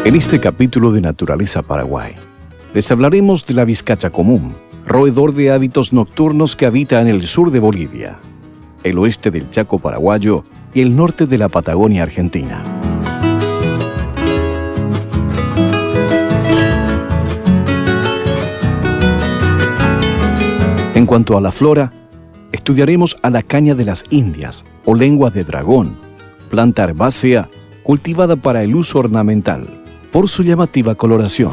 En este capítulo de Naturaleza Paraguay, les hablaremos de la vizcacha común, roedor de hábitos nocturnos que habita en el sur de Bolivia, el oeste del Chaco paraguayo y el norte de la Patagonia argentina. En cuanto a la flora, estudiaremos a la caña de las Indias o lengua de dragón, planta herbácea cultivada para el uso ornamental, por su llamativa coloración.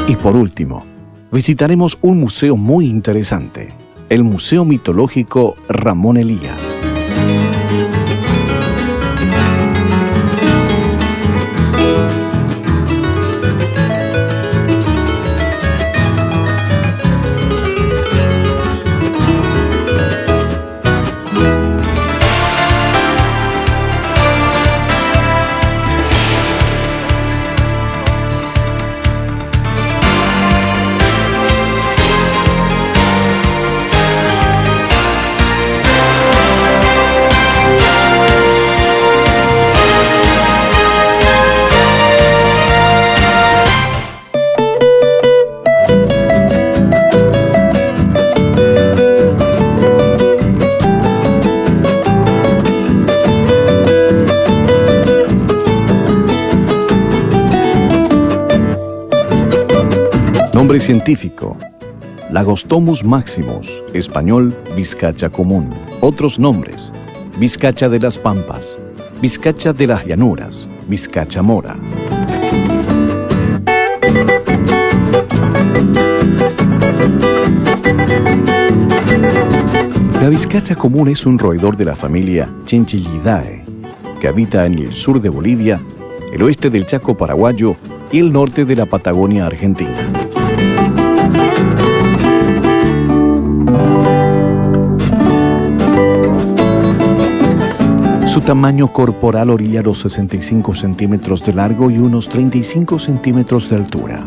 Y por último, visitaremos un museo muy interesante, el Museo Mitológico Ramón Elías. Nombre científico: Lagostomus maximus, español vizcacha común. Otros nombres: vizcacha de las pampas, vizcacha de las llanuras, vizcacha mora. La vizcacha común es un roedor de la familia Chinchillidae, que habita en el sur de Bolivia, el oeste del Chaco paraguayo y el norte de la Patagonia argentina. Su tamaño corporal orilla los 65 centímetros de largo y unos 35 centímetros de altura.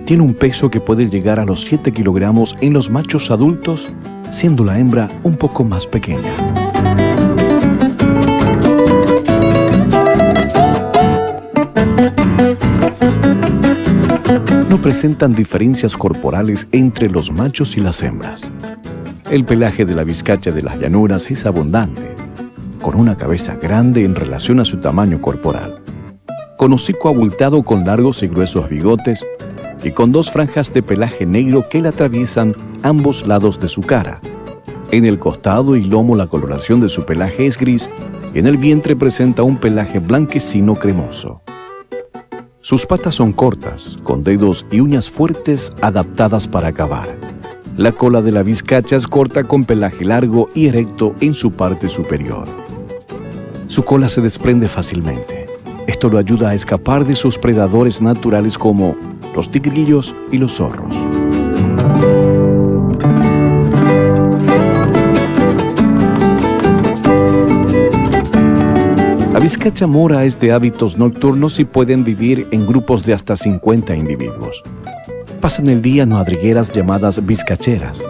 Tiene un peso que puede llegar a los 7 kilogramos en los machos adultos, siendo la hembra un poco más pequeña. No presentan diferencias corporales entre los machos y las hembras. El pelaje de la vizcacha de las llanuras es abundante, con una cabeza grande en relación a su tamaño corporal, con hocico abultado con largos y gruesos bigotes y con dos franjas de pelaje negro que le atraviesan ambos lados de su cara. En el costado y lomo la coloración de su pelaje es gris y en el vientre presenta un pelaje blanquecino cremoso. Sus patas son cortas, con dedos y uñas fuertes adaptadas para cavar. La cola de la vizcacha es corta con pelaje largo y erecto en su parte superior. Su cola se desprende fácilmente. Esto lo ayuda a escapar de sus predadores naturales como los tigrillos y los zorros. La vizcacha mora es de hábitos nocturnos y pueden vivir en grupos de hasta 50 individuos. Pasan el día en madrigueras llamadas vizcacheras,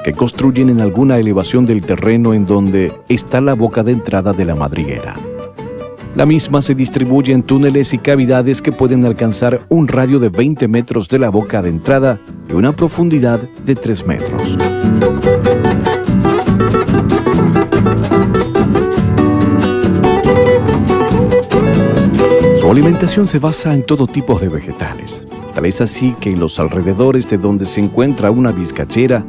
que construyen en alguna elevación del terreno en donde está la boca de entrada de la madriguera. La misma se distribuye en túneles y cavidades que pueden alcanzar un radio de 20 metros de la boca de entrada y una profundidad de 3 metros. Su alimentación se basa en todo tipo de vegetales. Tal es así que en los alrededores de donde se encuentra una vizcachera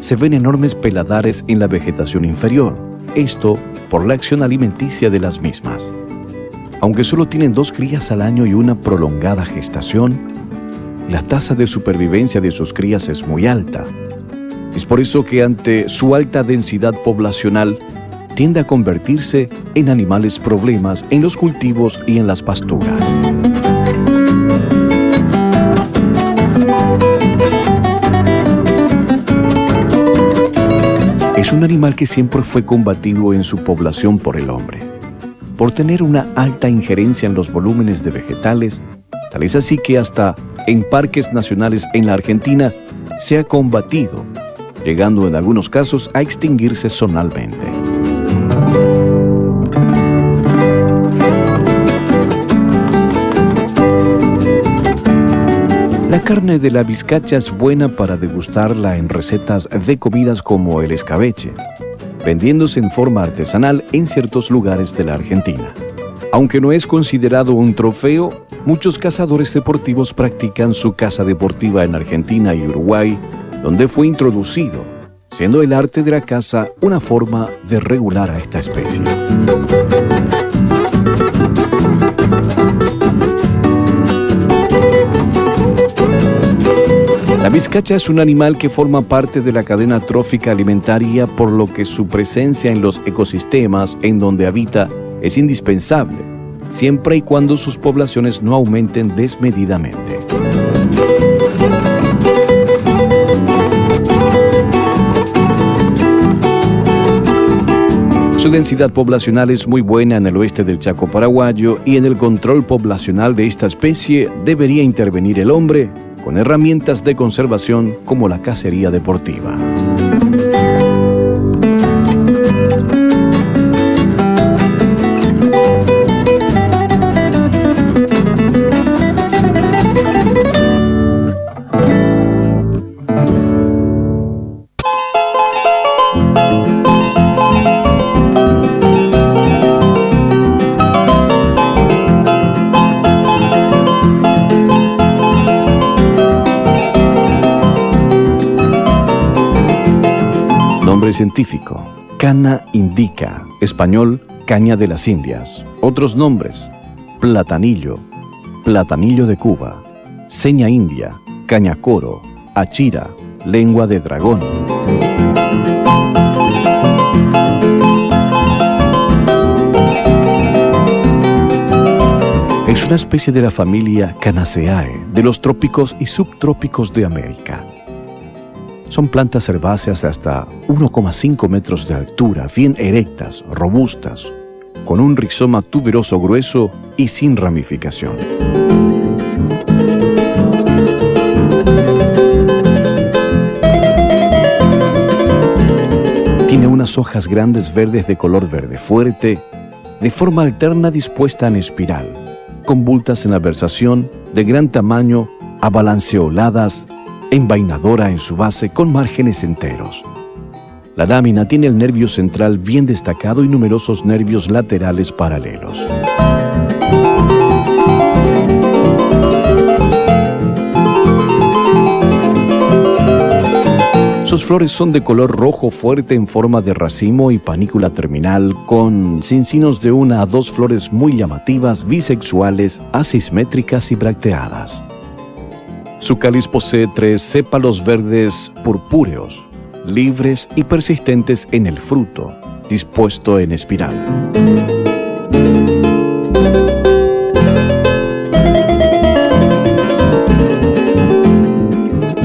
se ven enormes peladares en la vegetación inferior, esto por la acción alimenticia de las mismas. Aunque solo tienen 2 crías al año y una prolongada gestación, la tasa de supervivencia de sus crías es muy alta. Es por eso que ante su alta densidad poblacional, tiende a convertirse en animales problemas en los cultivos y en las pasturas. Es un animal que siempre fue combatido en su población por el hombre, por tener una alta injerencia en los volúmenes de vegetales, tal es así que hasta en parques nacionales en la Argentina se ha combatido llegando en algunos casos a extinguirse zonalmente. La carne de la vizcacha es buena para degustarla en recetas de comidas como el escabeche, vendiéndose en forma artesanal en ciertos lugares de la Argentina. Aunque no es considerado un trofeo, muchos cazadores deportivos practican su caza deportiva en Argentina y Uruguay, donde fue introducido, siendo el arte de la caza una forma de regular a esta especie. La vizcacha es un animal que forma parte de la cadena trófica alimentaria, por lo que su presencia en los ecosistemas en donde habita es indispensable, siempre y cuando sus poblaciones no aumenten desmedidamente. Su densidad poblacional es muy buena en el oeste del Chaco paraguayo, y en el control poblacional de esta especie debería intervenir el hombre con herramientas de conservación como la cacería deportiva. Nombre científico: Cana indica, español, caña de las Indias. Otros nombres: platanillo, platanillo de Cuba, seña india, cañacoro, achira, lengua de dragón. Es una especie de la familia Canaceae, de los trópicos y subtrópicos de América. Son plantas herbáceas de hasta 1,5 metros de altura, bien erectas, robustas, con un rizoma tuberoso grueso y sin ramificación. Tiene unas hojas grandes verdes de color verde fuerte, de forma alterna dispuesta en espiral, con bultas en la versación, de gran tamaño, abalanceoladas, envainadora en su base con márgenes enteros. La lámina tiene el nervio central bien destacado y numerosos nervios laterales paralelos. Sus flores son de color rojo fuerte en forma de racimo y panícula terminal, con cincinos de 1 a 2 flores muy llamativas, bisexuales, asimétricas y bracteadas. Su cáliz posee 3 sépalos verdes purpúreos, libres y persistentes en el fruto, dispuesto en espiral.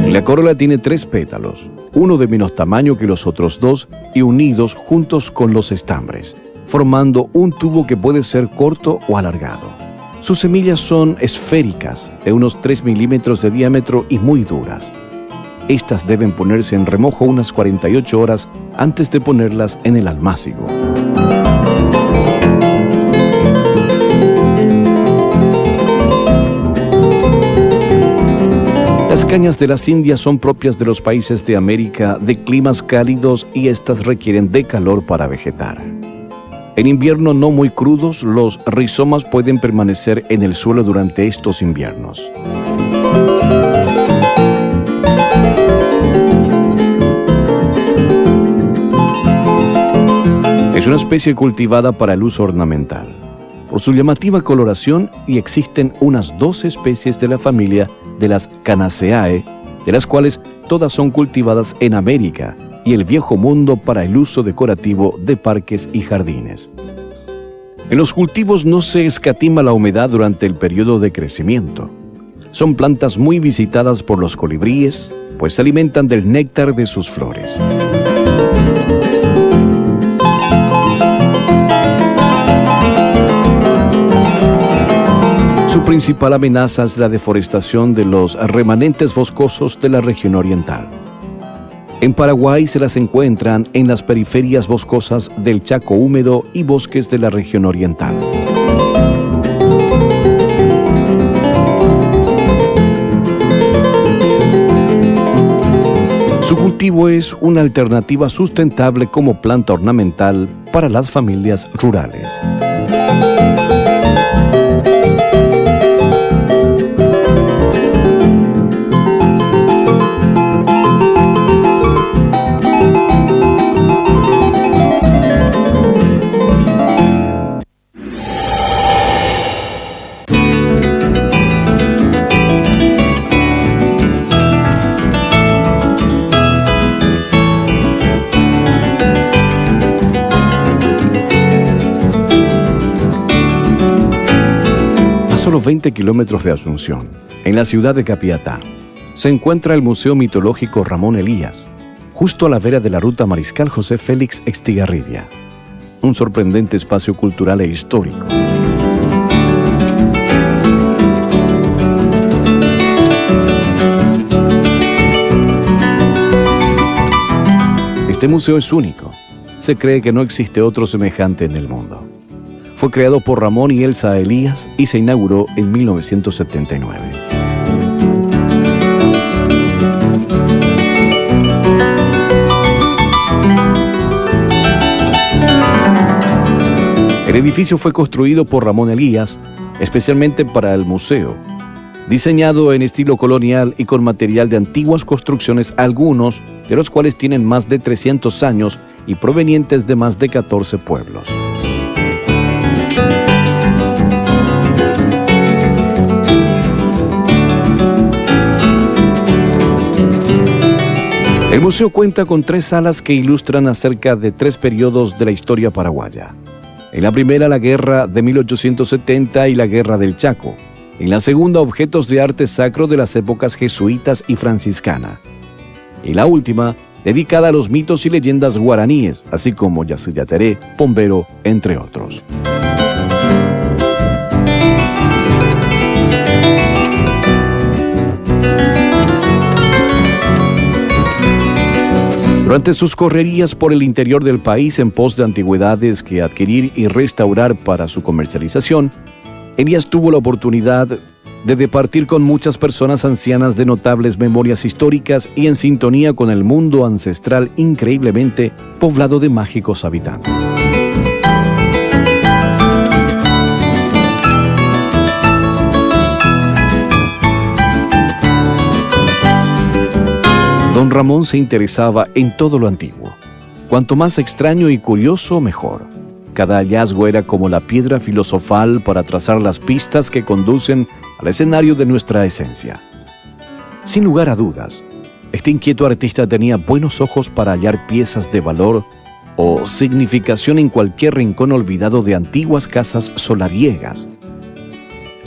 La corola tiene 3 pétalos, uno de menos tamaño que los otros 2 y unidos juntos con los estambres, formando un tubo que puede ser corto o alargado. Sus semillas son esféricas, de unos 3 milímetros de diámetro y muy duras. Estas deben ponerse en remojo unas 48 horas antes de ponerlas en el almácigo. Las cañas de las Indias son propias de los países de América de climas cálidos, y estas requieren de calor para vegetar. En invierno no muy crudos, los rizomas pueden permanecer en el suelo durante estos inviernos. Es una especie cultivada para el uso ornamental, por su llamativa coloración, y existen unas 12 especies de la familia de las Canaceae, de las cuales todas son cultivadas en América y el Viejo Mundo para el uso decorativo de parques y jardines. En los cultivos no se escatima la humedad durante el periodo de crecimiento. Son plantas muy visitadas por los colibríes, pues se alimentan del néctar de sus flores. Su principal amenaza es la deforestación de los remanentes boscosos de la región oriental. En Paraguay se las encuentran en las periferias boscosas del Chaco húmedo y bosques de la región oriental. Su cultivo es una alternativa sustentable como planta ornamental para las familias rurales. Solo 20 kilómetros de Asunción, en la ciudad de Capiatá, se encuentra el Museo Mitológico Ramón Elías, justo a la vera de la ruta Mariscal José Félix Estigarribia, un sorprendente espacio cultural e histórico. Este museo es único. Se cree que no existe otro semejante en el mundo. Fue creado por Ramón y Elsa Elías y se inauguró en 1979. El edificio fue construido por Ramón Elías especialmente para el museo, diseñado en estilo colonial y con material de antiguas construcciones, algunos de los cuales tienen más de 300 años y provenientes de más de 14 pueblos. El museo cuenta con 3 salas que ilustran acerca de 3 periodos de la historia paraguaya. En la primera, la Guerra de 1870 y la Guerra del Chaco. En la segunda, objetos de arte sacro de las épocas jesuitas y franciscana. Y la última, dedicada a los mitos y leyendas guaraníes, así como Yacyretá, Pombero, entre otros. Durante sus correrías por el interior del país en pos de antigüedades que adquirir y restaurar para su comercialización, Elías tuvo la oportunidad de departir con muchas personas ancianas de notables memorias históricas y en sintonía con el mundo ancestral increíblemente poblado de mágicos habitantes. Don Ramón se interesaba en todo lo antiguo. Cuanto más extraño y curioso, mejor. Cada hallazgo era como la piedra filosofal para trazar las pistas que conducen al escenario de nuestra esencia. Sin lugar a dudas, este inquieto artista tenía buenos ojos para hallar piezas de valor o significación en cualquier rincón olvidado de antiguas casas solariegas.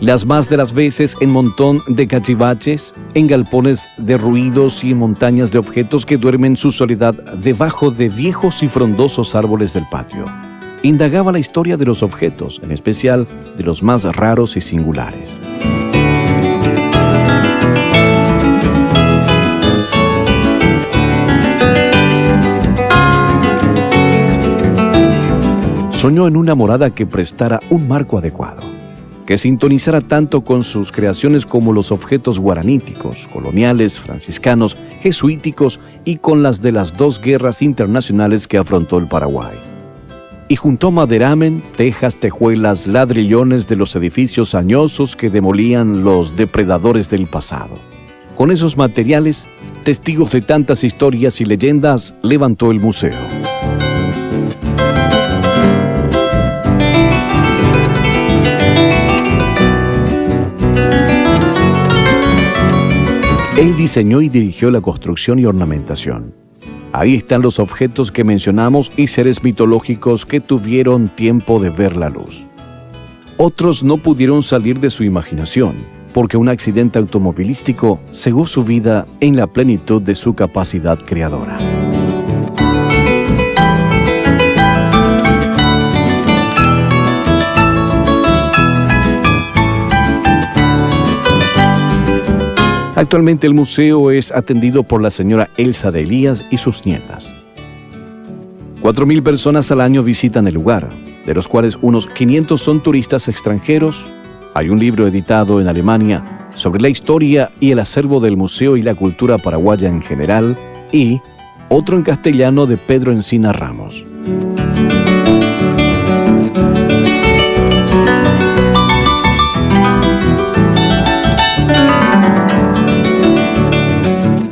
Las más de las veces en montón de cachivaches, en galpones derruidos y en montañas de objetos que duermen su soledad debajo de viejos y frondosos árboles del patio. Indagaba la historia de los objetos, en especial de los más raros y singulares. Soñó en una morada que prestara un marco adecuado, que sintonizara tanto con sus creaciones como los objetos guaraníticos, coloniales, franciscanos, jesuíticos y con las de las 2 guerras internacionales que afrontó el Paraguay. Y juntó maderamen, tejas, tejuelas, ladrillones de los edificios añosos que demolían los depredadores del pasado. Con esos materiales, testigos de tantas historias y leyendas, levantó el museo. Él diseñó y dirigió la construcción y ornamentación. Ahí están los objetos que mencionamos y seres mitológicos que tuvieron tiempo de ver la luz. Otros no pudieron salir de su imaginación, porque un accidente automovilístico cegó su vida en la plenitud de su capacidad creadora. Actualmente el museo es atendido por la señora Elsa de Elías y sus nietas. 4.000 personas al año visitan el lugar, de los cuales unos 500 son turistas extranjeros. Hay un libro editado en Alemania sobre la historia y el acervo del museo y la cultura paraguaya en general, y otro en castellano de Pedro Encina Ramos.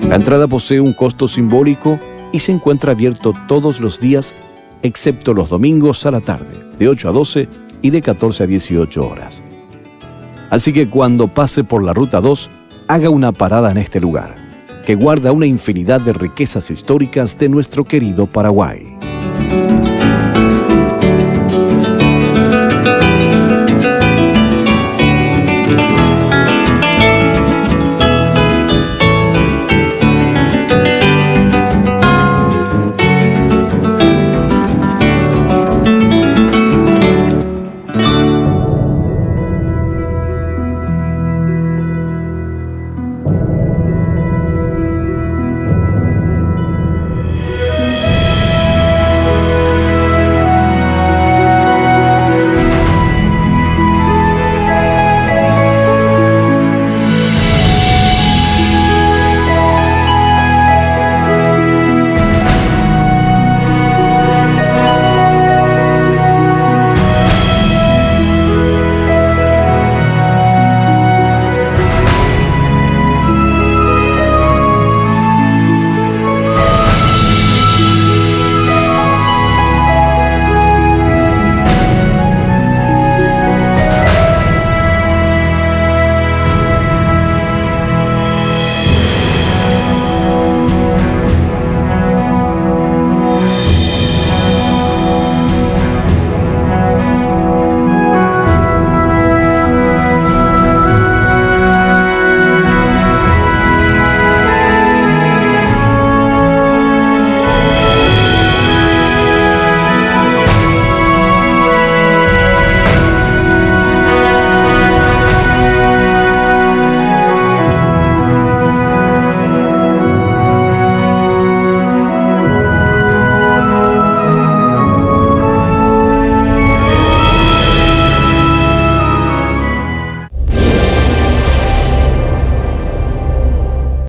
La entrada posee un costo simbólico y se encuentra abierto todos los días, excepto los domingos a la tarde, de 8 a 12 y de 14 a 18 horas. Así que cuando pase por la Ruta 2, haga una parada en este lugar, que guarda una infinidad de riquezas históricas de nuestro querido Paraguay.